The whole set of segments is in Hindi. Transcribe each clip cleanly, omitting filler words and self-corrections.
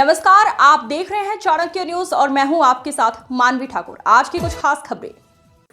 नमस्कार, आप देख रहे हैं चाणक्य न्यूज और मैं हूं आपके साथ मानवी ठाकुर। आज की कुछ खास खबरें।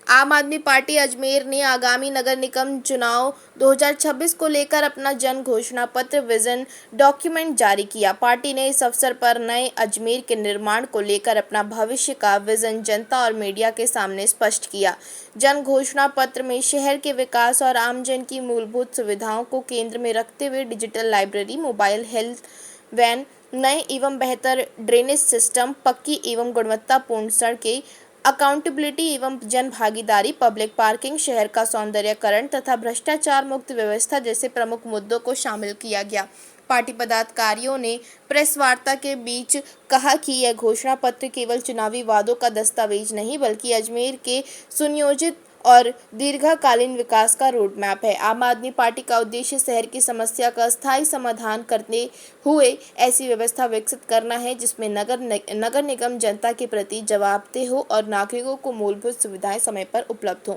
आम आदमी पार्टी अजमेर ने आगामी नगर निगम चुनाव 2026 को लेकर अपना जन घोषणा पत्र विजन डॉक्यूमेंट जारी किया। पार्टी ने इस अवसर पर नए अजमेर के निर्माण को लेकर अपना भविष्य का विजन जनता और मीडिया के सामने स्पष्ट किया। जन घोषणा पत्र में शहर के विकास और आमजन की मूलभूत सुविधाओं को केंद्र में रखते हुए digital library, mobile health van, नए एवं बेहतर ड्रेनेज सिस्टम, पक्की एवं गुणवत्तापूर्ण सड़कें, अकाउंटेबिलिटी एवं जन भागीदारी, पब्लिक पार्किंग, शहर का सौंदर्यकरण तथा भ्रष्टाचार मुक्त व्यवस्था जैसे प्रमुख मुद्दों को शामिल किया गया। पार्टी पदाधिकारियों ने प्रेस वार्ता के बीच कहा कि यह घोषणा पत्र केवल चुनावी वादों का दस्तावेज नहीं बल्कि अजमेर के सुनियोजित और दीर्घकालीन विकास का रोड मैप है। आम आदमी पार्टी का उद्देश्य शहर की समस्या का स्थायी समाधान करते हुए ऐसी व्यवस्था विकसित करना है जिसमें नगर निगम जनता के प्रति जवाबदेह हो और नागरिकों को मूलभूत सुविधाएं समय पर उपलब्ध हों।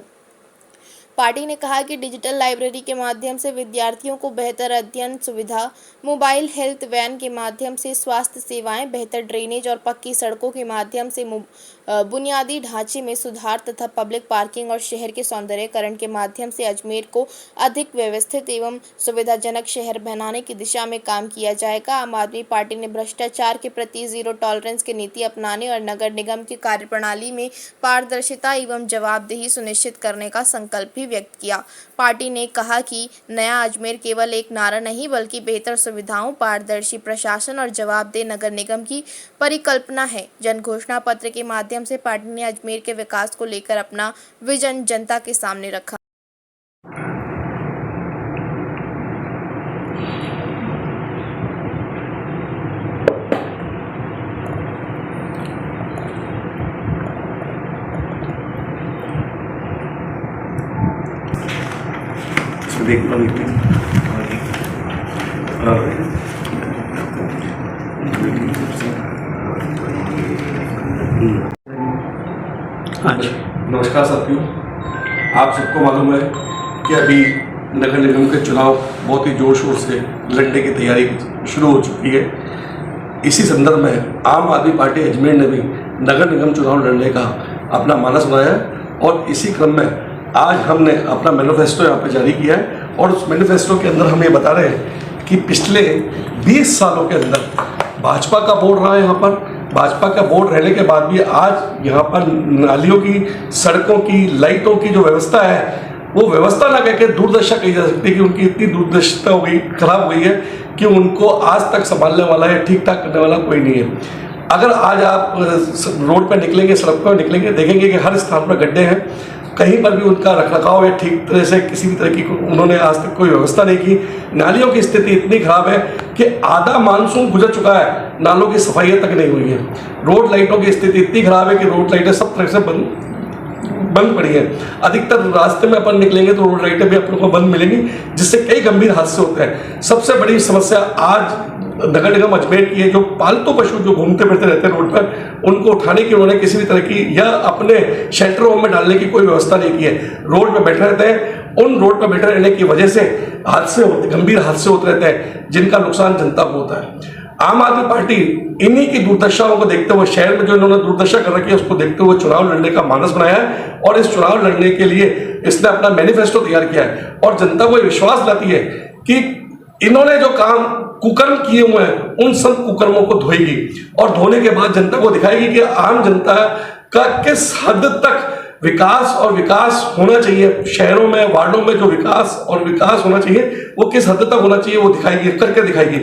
पार्टी ने कहा कि डिजिटल लाइब्रेरी के माध्यम से विद्यार्थियों को बेहतर अध्ययन सुविधा, मोबाइल हेल्थ वैन के माध्यम से स्वास्थ्य सेवाएं, बेहतर ड्रेनेज और पक्की सड़कों के माध्यम से बुनियादी ढांचे में सुधार तथा पब्लिक पार्किंग और शहर के सौंदर्यकरण के माध्यम से अजमेर को अधिक व्यवस्थित एवं सुविधाजनक शहर बनाने की दिशा में काम किया जाएगा। आम आदमी पार्टी ने भ्रष्टाचार के प्रति जीरो टॉलरेंस की नीति अपनाने और नगर निगम की कार्यप्रणाली में पारदर्शिता एवं जवाबदेही सुनिश्चित करने का संकल्प व्यक्त किया। पार्टी ने कहा कि नया अजमेर केवल एक नारा नहीं बल्कि बेहतर सुविधाओं, पारदर्शी प्रशासन और जवाबदेह नगर निगम की परिकल्पना है। जन घोषणा पत्र के माध्यम से पार्टी ने अजमेर के विकास को लेकर अपना विजन जनता के सामने रखा। नमस्कार साथियों, आप सबको मालूम है कि अभी नगर निगम के चुनाव बहुत ही जोर शोर से लड़ने की तैयारी शुरू हो चुकी है। इसी संदर्भ में आम आदमी पार्टी अजमेर ने भी नगर निगम चुनाव लड़ने का अपना मानस बनाया है और इसी क्रम में आज हमने अपना मैनिफेस्टो यहाँ पर जारी किया है और उस मैनिफेस्टो के अंदर हम ये बता रहे हैं कि पिछले 20 सालों के अंदर भाजपा का बोर्ड रहा है। यहाँ पर भाजपा का बोर्ड रहने के बाद भी आज यहाँ पर नालियों की, सड़कों की, लाइटों की जो व्यवस्था है वो व्यवस्था ना कह के दुर्दशा कही जा सकती है कि उनकी इतनी दुर्दशा हो गई, खराब हो गई है कि उनको आज तक संभालने वाला है, ठीक ठाक करने वाला कोई नहीं है। अगर आज आप रोड पर निकलेंगे, सड़क पर निकलेंगे, देखेंगे कि हर स्थान पर गड्ढे हैं, कहीं पर भी उनका रखरखाव है ठीक तरह से, किसी भी तरह की उन्होंने आज तक कोई व्यवस्था नहीं की। नालियों की स्थिति इतनी खराब है कि आधा मानसून गुजर चुका है, नालों की सफाई तक नहीं हुई है। रोड लाइटों की स्थिति इतनी खराब है कि रोड लाइटें सब तरह से बंद पड़ी है। अधिकतर रास्ते में अपन निकलेंगे तो रोड लाइटें भी अपन को बंद मिलेंगी, जिससे कई गंभीर हादसे होते हैं। सबसे बड़ी समस्या आज नगर निगम अजमेर की है, जो पालतू पशु जो घूमते फिरते रहते हैं रोड पर, उनको उठाने की उन्होंने किसी भी तरह की या अपने शेल्टर होम में डालने की कोई व्यवस्था नहीं की है। रोड पर बैठे रहते हैं, उन रोड पर बैठे रहने की वजह से हादसे होते, गंभीर हादसे होते रहते हैं, जिनका नुकसान जनता को होता है। आम आदमी पार्टी इन्हीं की दुर्दशाओं को देखते हुए, शहर में जो इन्होंने दुर्दशा कर रखी है उसको देखते हुए चुनाव लड़ने का मानस बनाया है और इस चुनाव लड़ने के लिए इसने अपना मैनिफेस्टो तैयार किया है और जनता को विश्वास दिलाती है कि इन्होंने जो काम कुकर्म किए हुए हैं उन सब कुकर्मों को धोएगी और धोने के बाद जनता को दिखाएगी कि आम जनता का किस हद तक विकास होना चाहिए। शहरों में, वार्डों में जो विकास होना चाहिए वो किस हद तक होना चाहिए वो दिखाएगी, करके दिखाएगी।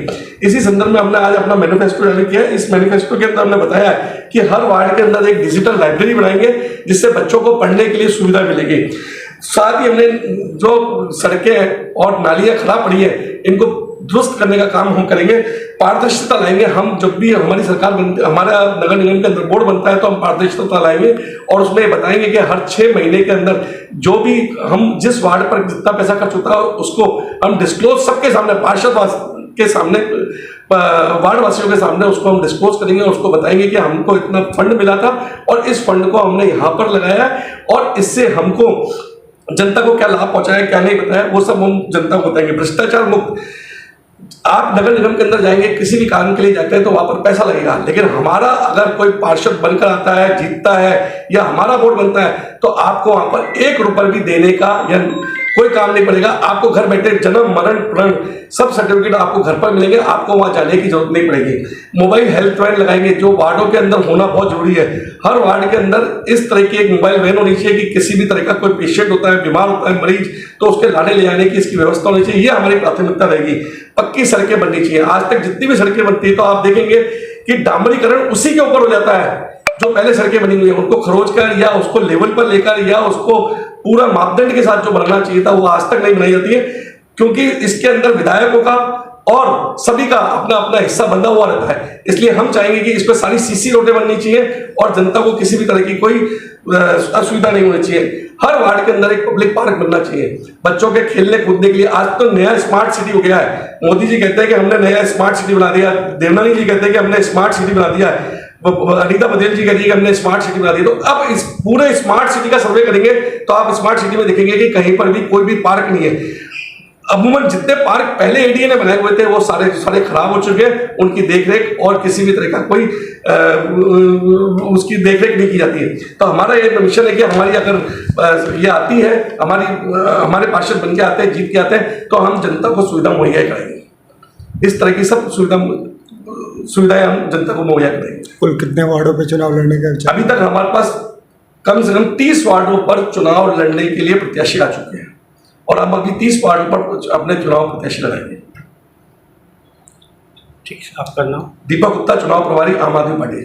इसी संदर्भ में हमने आज अपना मैनिफेस्टो जारी किया है। इस मैनिफेस्टो के अंदर हमने बताया है कि हर वार्ड के अंदर एक डिजिटल लाइब्रेरी बनाएंगे जिससे बच्चों को पढ़ने के लिए सुविधा मिलेगी। साथ ही हमने जो सड़कें और नालियां खराब पड़ी है इनको दुरुस्त करने का काम हम करेंगे, पारदर्शिता लाएंगे। हम जब भी हमारी सरकार बनती, हमारा नगर निगम के अंदर बोर्ड बनता है तो हम पारदर्शिता लाएंगे और उसमें बताएंगे कि हर 6 महीने के अंदर जो भी हम जिस वार्ड पर जितना पैसा खर्च होता है उसको हम डिस्क्लोज सबके सामने, पार्षद के सामने, वार्ड वासियों के सामने उसको हम डिस्क्लोज करेंगे और उसको बताएंगे कि हमको इतना फंड मिला था और इस फंड को हमने यहाँ पर लगाया है और इससे हमको जनता को क्या लाभ पहुंचाया, क्या नहीं बताया, वो सब हम जनता को बताएंगे। भ्रष्टाचार मुक्त आप नगर निगम के अंदर जाएंगे, किसी भी काम के लिए जाते हैं तो वहां पर पैसा लगेगा, लेकिन हमारा अगर कोई पार्षद बनकर आता है, जीतता है या हमारा वोट बनता है तो आपको वहां पर 1 रुपया भी देने का या कोई काम नहीं पड़ेगा। आपको घर बैठे जन्म मरण प्रण सब सर्टिफिकेट आपको घर पर मिलेंगे, आपको वहां जाने की जरूरत नहीं पड़ेगी। मोबाइल हेल्थ वैन लगाएंगे, जो वार्डों के अंदर होना बहुत जरूरी है। हर वार्ड के अंदर इस तरह की एक मोबाइल वैन होनी चाहिए कि किसी भी तरह का कोई पेशेंट होता है, बीमार होता है मरीज, तो उसके लाने ले जाने की इसकी व्यवस्था होनी चाहिए। ये हमारी प्राथमिकता रहेगी। पक्की सड़कें बननी चाहिए। आज तक जितनी भी सड़कें बनती है तो आप देखेंगे कि डामरीकरण उसी के ऊपर हो जाता है जो पहले सड़कें बनी हुई है, उनको खरोच कर या उसको लेवल पर लेकर या उसको पूरा मापदंड के साथ जो बनना चाहिए था वो आज तक नहीं बनाई जाती है, क्योंकि इसके अंदर विधायकों का और सभी का अपना अपना हिस्सा बंधा हुआ रहता है। इसलिए हम चाहेंगे कि इस पर सारी सीसी रोडें बननी चाहिए और जनता को किसी भी तरह की कोई असुविधा नहीं होनी चाहिए। हर वार्ड के अंदर एक पब्लिक पार्क बनना चाहिए बच्चों के खेलने कूदने के लिए। आज तो नया स्मार्ट सिटी हो गया है। मोदी जी कहते हैं कि हमने नया स्मार्ट सिटी बना दिया, देवनानी जी कहते हैं कि हमने स्मार्ट सिटी बना दिया है, अनीता बघेल जी कहती है कि हमने स्मार्ट सिटी बना दी। तो अब इस पूरे स्मार्ट सिटी का सर्वे करेंगे तो आप स्मार्ट सिटी में देखेंगे कि कहीं पर भी कोई भी पार्क नहीं है। अमूमन जितने पार्क पहले एडीए ने बनाए हुए थे वो सारे खराब हो चुके हैं। उनकी देखरेख और किसी भी तरह का कोई उसकी देखरेख नहीं की जाती है। तो हमारा ये मिशन है कि हमारी अगर ये आती है, हमारे पार्षद बन के आते हैं, जीत के आते हैं, तो हम जनता को सुविधा मुहैया कराएंगे। इस तरह की सब सुविधाएं हम जनता को मुहैया कराएंगे। कुल कितने वार्डों पे चुनाव लड़ने का विचार? अभी तक हमारे पास कम से कम 30 वार्डों पर चुनाव लड़ने के लिए प्रत्याशी आ चुके हैं और हम अभी 30 वार्डों पर अपने चुनाव प्रत्याशी लगाएंगे। ठीक है, आपका नाम? दीपक गुप्ता, चुनाव प्रभारी, आम आदमी पार्टी।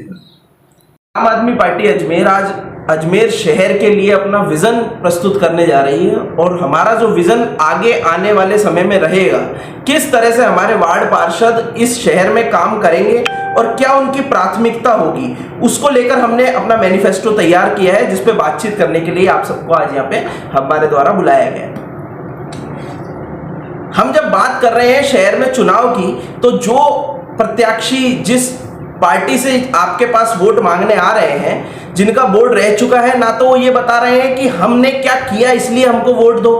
आम आदमी पार्टी अजमेर आज अजमेर शहर के लिए अपना विजन प्रस्तुत करने जा रही है और हमारा जो विजन आगे आने वाले समय में रहेगा, किस तरह से हमारे वार्ड पार्षद इस शहर में काम करेंगे और क्या उनकी प्राथमिकता होगी, उसको लेकर हमने अपना मैनिफेस्टो तैयार किया है, जिस पे बातचीत करने के लिए आप सबको आज यहाँ पे हमारे द्वारा बुलाया गया है। हम जब बात कर रहे हैं शहर में चुनाव की, तो जो प्रत्याशी जिस पार्टी से आपके पास वोट मांगने आ रहे हैं, जिनका बोर्ड रह चुका है, ना तो वो ये बता रहे हैं कि हमने क्या किया इसलिए हमको वोट दो।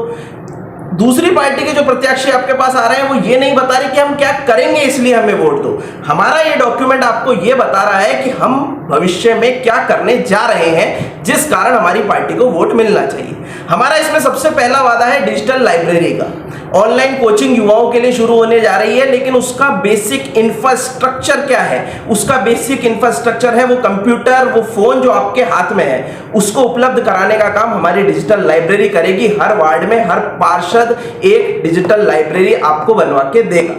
दूसरी पार्टी के जो प्रत्याशी आपके पास आ रहे हैं वो ये नहीं बता रहे कि हम क्या करेंगे इसलिए हमें वोट दो। हमारा ये डॉक्यूमेंट आपको ये बता रहा है कि हम भविष्य में क्या करने जा रहे हैं, जिस कारण हमारी पार्टी को वोट मिलना चाहिए। हमारा इसमें सबसे पहला वादा है डिजिटल लाइब्रेरी का। ऑनलाइन कोचिंग युवाओं के लिए शुरू होने जा रही है, लेकिन उसका बेसिक इंफ्रास्ट्रक्चर क्या है? उसका बेसिक इंफ्रास्ट्रक्चर है वो कंप्यूटर, वो फोन जो आपके हाथ में है, उसको उपलब्ध कराने का काम हमारी डिजिटल लाइब्रेरी करेगी। हर वार्ड में हर पार्षद एक डिजिटल लाइब्रेरी आपको बनवा के देगा।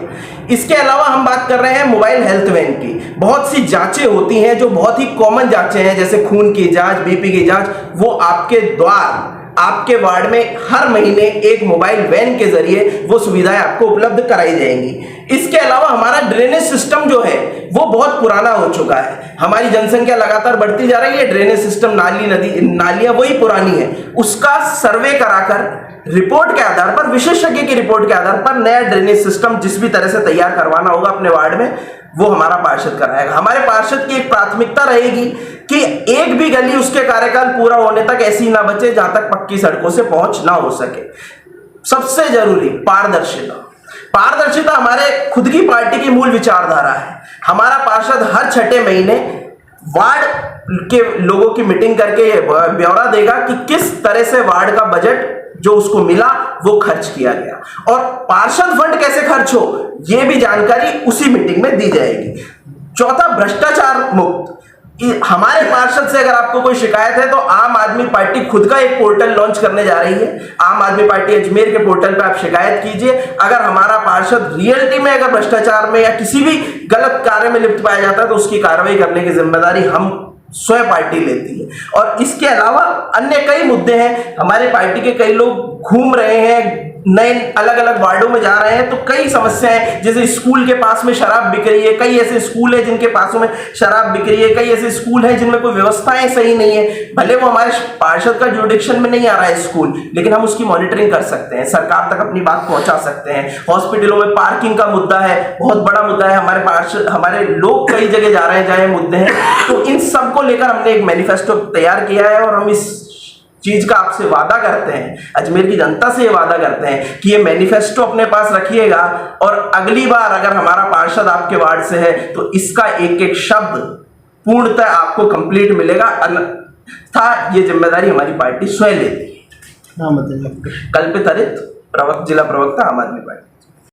इसके अलावा हम बात कर रहे हैं मोबाइल हेल्थ वैन की। बहुत सी जांचें होती हैं जो बहुत ही कॉमन जांचें हैं, जैसे खून की जांच, बीपी की जांच, वो आपके द्वार आपके वार्ड में हर महीने एक मोबाइल वैन के जरिए वो सुविधाएं आपको उपलब्ध कराई जाएंगी। इसके अलावा हमारा ड्रेनेज सिस्टम जो है वो बहुत पुराना हो चुका है। हमारी जनसंख्या लगातार बढ़ती जा रही है, ड्रेनेज सिस्टम, नाली नदी नालियां वही पुरानी है। उसका सर्वे कराकर रिपोर्ट के आधार पर, विशेषज्ञ की रिपोर्ट के आधार पर नया ड्रेनेज सिस्टम जिस भी तरह से तैयार करवाना होगा अपने वार्ड में, वो हमारा पार्षद कराएगा। हमारे पार्षद की एक प्राथमिकता रहेगी कि एक भी गली उसके कार्यकाल पूरा होने तक ऐसी ना बचे जहां तक पक्की सड़कों से पहुंच ना हो सके। सबसे जरूरी पारदर्शिता। पारदर्शिता हमारे खुद की पार्टी की मूल विचारधारा है। हमारा पार्षद हर 6 महीने वार्ड के लोगों की मीटिंग करके ब्यौरा देगा कि किस तरह से वार्ड का बजट जो उसको मिला वो खर्च किया गया और पार्षद फंड कैसे खर्च हो ये भी जानकारी उसी मीटिंग में दी जाएगी। चौथा, भ्रष्टाचार मुक्त। हमारे पार्षद से अगर आपको कोई शिकायत है तो आम आदमी पार्टी खुद का एक पोर्टल लॉन्च करने जा रही है। आम आदमी पार्टी अजमेर के पोर्टल पे आप शिकायत कीजिए। अगर हमारा पार्षद रियलिटी में अगर भ्रष्टाचार में या किसी भी गलत कार्य में लिप्त पाया जाता है तो उसकी कार्रवाई करने की जिम्मेदारी हम स्वयं पार्टी लेती है। और इसके अलावा अन्य कई मुद्दे हैं। हमारे पार्टी के कई लोग घूम रहे हैं, नए अलग अलग वार्डों में जा रहे हैं, तो कई समस्याएं, जैसे स्कूल के पास में शराब बिक रही है, कई ऐसे स्कूल है जिनके पासों में शराब बिक रही है, कई ऐसे स्कूल है जिनमें कोई व्यवस्थाएं सही नहीं है। भले वो हमारे पार्षद का जुरिडिक्शन में नहीं आ रहा है स्कूल, लेकिन हम उसकी मॉनिटरिंग कर सकते हैं, सरकार तक अपनी बात पहुंचा सकते हैं। हॉस्पिटलों में पार्किंग का मुद्दा है, बहुत बड़ा मुद्दा है। हमारे पार्षद, हमारे लोग कई जगह जा रहे हैं जहां मुद्दे हैं, तो इन सबको लेकर हमने एक मैनिफेस्टो तैयार किया है और हम इस चीज का आपसे वादा करते हैं, अजमेर की जनता से ये वादा करते हैं कि ये मैनिफेस्टो अपने पास रखिएगा और अगली बार अगर हमारा पार्षद आपके वार्ड से है तो इसका एक एक शब्द पूर्णतः आपको कंप्लीट मिलेगा, अन्यथा ये जिम्मेदारी हमारी पार्टी स्वयं लेती है। नाम बताइए आपका। कल्पित हरित जिला प्रवक्ता आम आदमी पार्टी।